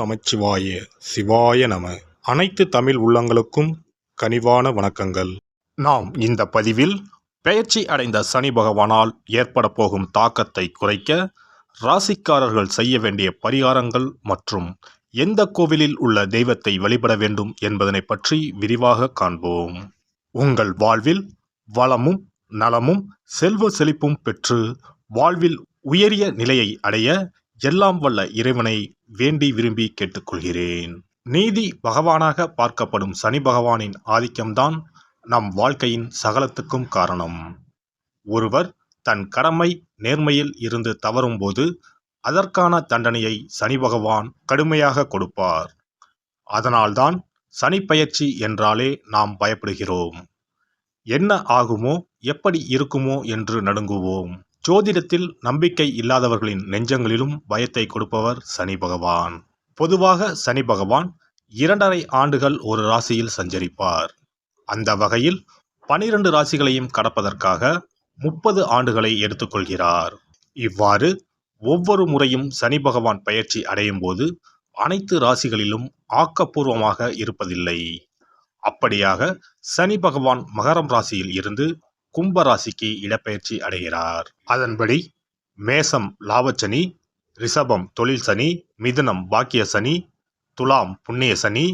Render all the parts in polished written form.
நமச்சிவாய சிவாய நம. அனைத்து தமிழ் உள்ளங்களுக்கும் கனிவான வணக்கங்கள். நாம் இந்த பதிவில் பெயர்ச்சி அடைந்த சனி பகவானால் ஏற்பட போகும் தாக்கத்தை குறைக்க ராசிக்காரர்கள் செய்ய வேண்டிய பரிகாரங்கள் மற்றும் எந்த கோவிலில் உள்ள தெய்வத்தை வழிபட வேண்டும் என்பதனை பற்றி விரிவாக காண்போம். உங்கள் வாழ்வில் வளமும் நலமும் செல்வ செழிப்பும் பெற்று வாழ்வில் உயரிய நிலையை அடைய எல்லாம் வல்ல இறைவனை வேண்டி விரும்பி கேட்டுக்கொள்கிறேன். நீதி பகவானாக பார்க்கப்படும் சனி பகவானின் ஆதிக்கம்தான் நம் வாழ்க்கையின் சகலத்துக்கும் காரணம். ஒருவர் தன் கடமை நேர்மையில் இருந்து தவறும்போது அதற்கான தண்டனையை சனி பகவான் கடுமையாக கொடுப்பார். அதனால்தான் சனி பெயர்ச்சி என்றாலே நாம் பயப்படுகிறோம். என்ன ஆகுமோ எப்படி இருக்குமோ என்று நடுங்குவோம். ஜோதிடத்தில் நம்பிக்கை இல்லாதவர்களின் நெஞ்சங்களிலும் பயத்தை கொடுப்பவர் சனி பகவான். பொதுவாக சனி பகவான் 2.5 ஆண்டுகள் ஒரு ராசியில் சஞ்சரிப்பார். அந்த வகையில் 12 ராசிகளையும் கடப்பதற்காக 30 ஆண்டுகளை எடுத்துக்கொள்கிறார். இவ்வாறு ஒவ்வொரு முறையும் சனி பகவான் பெயர்ச்சி அடையும் போது அனைத்து ராசிகளிலும் ஆக்கப்பூர்வமாக இருப்பதில்லை. அப்படியாக சனி பகவான் மகரம் ராசியில் இருந்து கும்ப ராசிக்கு இடப்பெயர்ச்சி அடைகிறார். அதன்படி மேசம் லாபச்சனி, ரிஷபம் தொழில் சனி, மிதுனம் பாக்கிய சனி, துலாம் புண்ணிய சனி,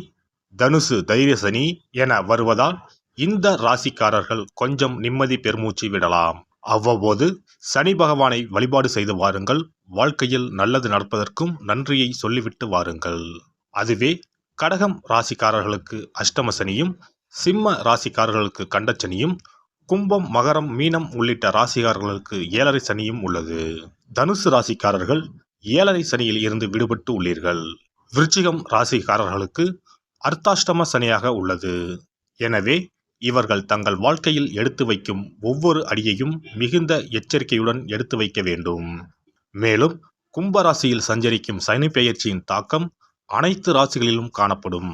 தனுசு தைரிய சனி என வருவதால் இந்த ராசிக்காரர்கள் கொஞ்சம் நிம்மதி பெருமூச்சு விடலாம். அவ்வப்போது சனி பகவானை வழிபாடு செய்து வாருங்கள். வாழ்க்கையில் நல்லது நடப்பதற்கும் நன்றியை சொல்லிவிட்டு வாருங்கள். அதுவே கடகம் ராசிக்காரர்களுக்கு அஷ்டம சனியும், சிம்ம ராசிக்காரர்களுக்கு கண்டச்சனியும், கும்பம் மகரம் மீனம் உள்ளிட்ட ராசிக்காரர்களுக்கு 7.5 சனியும் உள்ளது. தனுசு ராசிக்காரர்கள் 7.5 சனியில் இருந்து விடுபட்டு உள்ளீர்கள். விருச்சிகம் ராசிக்காரர்களுக்கு அர்த்தாஷ்டம சனியாக உள்ளது. எனவே இவர்கள் தங்கள் வாழ்க்கையில் எடுத்து வைக்கும் ஒவ்வொரு அடியையும் மிகுந்த எச்சரிக்கையுடன் எடுத்து வைக்க வேண்டும். மேலும் கும்பராசியில் சஞ்சரிக்கும் சனி பெயர்ச்சியின் தாக்கம் அனைத்து ராசிகளிலும் காணப்படும்.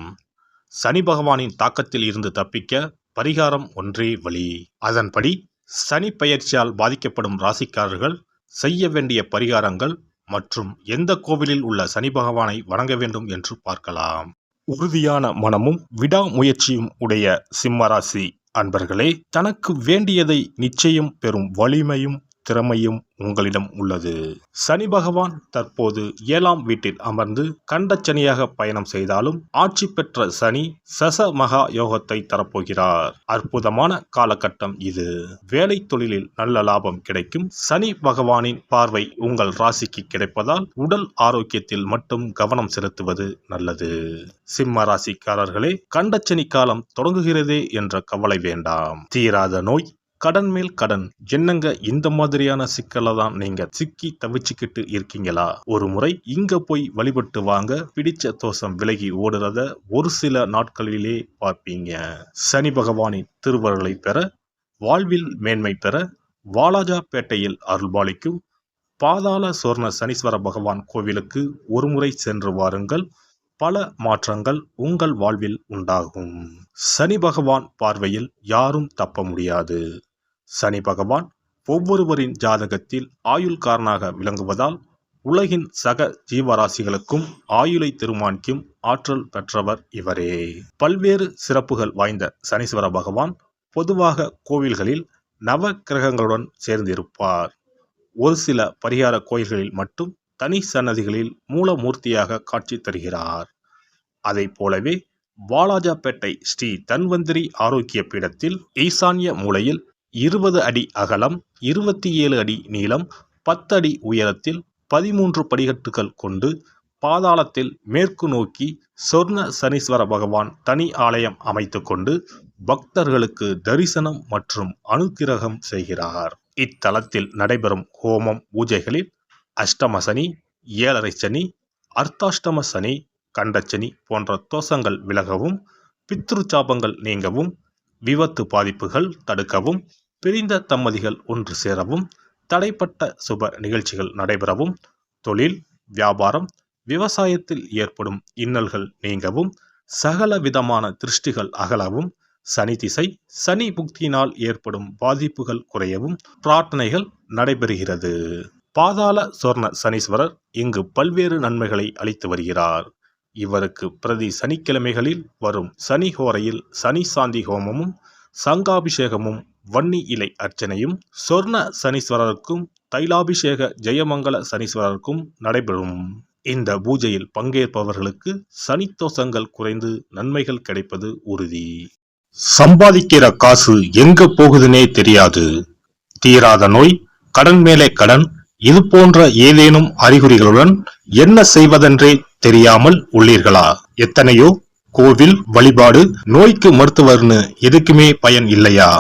சனி பகவானின் தாக்கத்தில் இருந்து தப்பிக்க பரிகாரம் ஒன்றே வழி. அதன்படி சனி பெயர்ச்சியால் பாதிக்கப்படும் ராசிக்காரர்கள் செய்ய வேண்டிய பரிகாரங்கள் மற்றும் எந்த கோவிலில் உள்ள சனி பகவானை வணங்க வேண்டும் என்று பார்க்கலாம். உறுதியான மனமும் விடாமுயற்சியும் உடைய சிம்மராசி அன்பர்களே, தனக்கு வேண்டியதை நிச்சயம் பெறும் வலிமையும் திறமையும் உங்களிடம் உள்ளது. சனி பகவான் தற்போது 7ஆம் வீட்டில் அமர்ந்து கண்டச்சனியாக பயணம் செய்தாலும் ஆட்சி பெற்ற சனி சச மகா யோகத்தை தரப்போகிறார். அற்புதமான காலகட்டம் இது. வேலை தொழிலில் நல்ல லாபம் கிடைக்கும். சனி பகவானின் பார்வை உங்கள் ராசிக்கு கிடைப்பதால் உடல் ஆரோக்கியத்தில் மட்டும் கவனம் செலுத்துவது நல்லது. சிம்ம ராசிக்காரர்களே, கண்டச்சனி காலம் தொடங்குகிறதே என்ற கவலை வேண்டாம். தீராத நோய், கடன் மேல் கடன், என்னங்க இந்த மாதிரியான சிக்கலை தான் நீங்க சிக்கி தவிச்சுக்கிட்டு இருக்கீங்களா? ஒரு முறை இங்க போய் வழிபட்டு வாங்க. பிடிச்ச தோஷம் விலகி ஓடுறத ஒரு சில நாட்களிலே பார்ப்பீங்க. சனி பகவானின் திருவருளை பெற, வாழ்வில் மேன்மை பெற வாலாஜாபேட்டையில் அருள்பாலிக்கும் பாதாள சொர்ண சனீஸ்வர பகவான் கோவிலுக்கு ஒரு முறை சென்று வாருங்கள். பல மாற்றங்கள் உங்கள் வாழ்வில் உண்டாகும். சனி பகவான் பார்வையில் யாரும் தப்ப முடியாது. சனி பகவான் ஒவ்வொருவரின் ஜாதகத்தில் ஆயுள்காரனாக விளங்குவதால் உலகின் சக ஜீவராசிகளுக்கும் ஆயுளை தீர்மானிக்கும் ஆற்றல் பெற்றவர் இவரே. பல்வேறு சிறப்புகள் வாய்ந்த சனீஸ்வர பகவான் பொதுவாக கோவில்களில் நவ கிரகங்களுடன் சேர்ந்திருப்பார். ஒரு சில பரிகார கோயில்களில் மட்டும் தனி சன்னதிகளில் மூலமூர்த்தியாக காட்சி தருகிறார். அதை போலவே வாலாஜாபேட்டை ஸ்ரீ தன்வந்திரி ஆரோக்கிய பீடத்தில் ஈசான்ய மூலையில் 20 அடி அகலம், 27 அடி நீளம், 10 அடி உயரத்தில் 13 படிக்கட்டுகள் கொண்டு பாதாளத்தில் மேற்கு நோக்கி சொர்ண சனீஸ்வர பகவான் தனி ஆலயம் அமைத்து கொண்டு பக்தர்களுக்கு தரிசனம் மற்றும் அனுக்கிரகம் செய்கிறார். இத்தலத்தில் நடைபெறும் ஹோமம் பூஜைகளில் அஷ்டம சனி, 7.5 சனி, அர்த்தாஷ்டம சனி, கண்டச்சனி போன்ற தோஷங்கள் விலகவும், பித்ரு சாபங்கள் நீங்கவும், விபத்து பாதிப்புகள் தடுக்கவும், பிரிந்த தம்பதிகள் ஒன்று சேரவும், தடைப்பட்ட சுப நிகழ்ச்சிகள் நடைபெறவும், தொழில் வியாபாரம் விவசாயத்தில் ஏற்படும் இன்னல்கள் நீங்கவும், சகல விதமான திருஷ்டிகள் அகலவும், சனி திசை சனி புக்தியினால் ஏற்படும் பாதிப்புகள் குறையவும் பிரார்த்தனைகள் நடைபெறுகிறது. பாதாள சொர்ண சனீஸ்வரர் இங்கு பல்வேறு நன்மைகளை அளித்து வருகிறார். இவருக்கு பிரதி சனிக்கிழமைகளில் வரும் சனி ஹோரையில் சனி சாந்தி ஹோமமும் சங்காபிஷேகமும் வன்னி இலை அர்ச்சனையும் சொர்ண சனீஸ்வரருக்கும் தைலாபிஷேக ஜெயமங்கல சனீஸ்வரருக்கும் நடைபெறும். இந்த பூஜையில் பங்கேற்பவர்களுக்கு சனித்தோஷங்கள் குறைந்து நன்மைகள் கிடைப்பது உறுதி. சம்பாதிக்கிற காசு எங்க போகுதுன்னே தெரியாது. தீராத நோய், கடன் மேலே கடன், இது போன்ற ஏதேனும் அறிகுறிகளுடன் என்ன செய்வதென்றே தெரியாமல் உள்ளீர்களா? எத்தனையோ கோவில் வழிபாடு, நோய்க்கு மருத்துவர்னு எதுக்குமே பயன் இல்லையா?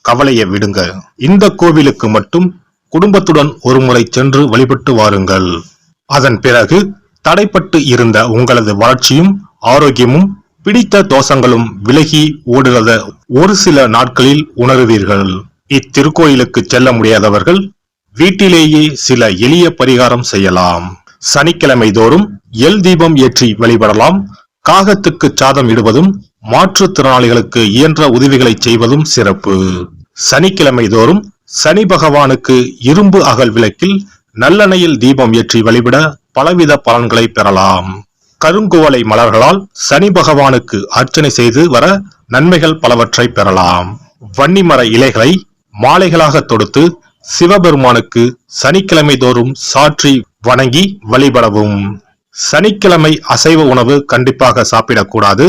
கவலையை விடுங்க. இந்த கோவிலுக்கு மட்டும் குடும்பத்துடன் ஒருமுறை சென்று வழிபட்டு வாருங்கள். அதன் பிறகு தடைப்பட்டு இருந்த உங்களது வளர்ச்சியும் ஆரோக்கியமும் பிடித்த தோஷங்களும் விலகி ஓடுகிறத ஒரு சில நாட்களில் உணருவீர்கள். இத்திருக்கோயிலுக்கு செல்ல முடியாதவர்கள் வீட்டிலேயே சில எளிய பரிகாரம் செய்யலாம். சனிக்கிழமை தோறும் எல் தீபம் ஏற்றி வழிபடலாம். காகத்துக்கு சாதம் இடுவதும் மாற்றுத்திறனாளிகளுக்கு இயன்ற உதவிகளை செய்வதும் சிறப்பு. சனிக்கிழமை தோறும் சனி பகவானுக்கு இரும்பு அகல் விளக்கில் நல்லெண்ணெயில் தீபம் ஏற்றி வழிபட பலவித பலன்களை பெறலாம். கருங்குவளை மலர்களால் சனி பகவானுக்கு அர்ச்சனை செய்து வர நன்மைகள் பலவற்றை பெறலாம். வன்னிமர இலைகளை மாலைகளாக தொடுத்து சிவபெருமானுக்கு சனிக்கிழமை தோறும் சாற்றி வணங்கி வழிபடவும். சனிக்கிழமை அசைவ உணவு கண்டிப்பாக சாப்பிடக்கூடாது.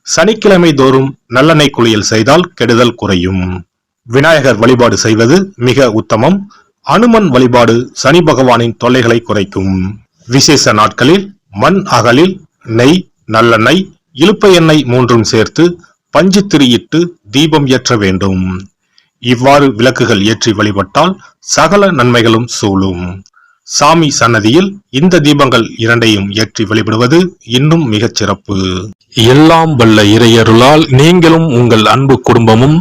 சனிக்கிழமை தோறும் நல்லெண்ணெய் குளியல் செய்தால் கெடுதல் குறையும். விநாயகர் வழிபாடு செய்வது மிக உத்தமம். அனுமன் வழிபாடு சனி பகவானின் தொல்லைகளை குறைக்கும். விசேஷ நாட்களில் மண் அகலில் நெய், நல்லெண்ணெய், இலுப்பை எண்ணெய் மூன்றும் சேர்த்து பஞ்சு திரியிட்டு தீபம் ஏற்ற வேண்டும். இவ்வாறு விளக்குகள் ஏற்றி வழிபட்டால் சகல நன்மைகளும் சூழும். சாமி சன்னதியில் இந்த தீபங்கள் இரண்டையும் ஏற்றி வழிபடுவது இன்னும் மிகச் சிறப்பு. எல்லாம் வல்ல இறையருளால் நீங்களும் உங்கள் அன்பு குடும்பமும்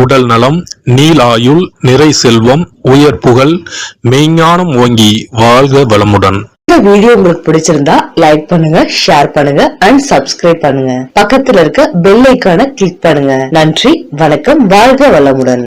உடல் நலம், நீலாயுள், நிறை செல்வம், உயர் புகழ், மெய்ஞானம் ஓங்கி வாழ்க வளமுடன். இந்த வீடியோ உங்களுக்கு பிடிச்சிருந்தா லைக் பண்ணுங்க, ஷேர் பண்ணுங்க அண்ட் சப்ஸ்கிரைப் பண்ணுங்க. பக்கத்துல இருக்க பெல் ஐகானை கிளிக் பண்ணுங்க. நன்றி, வணக்கம், வாழ்க வளமுடன்.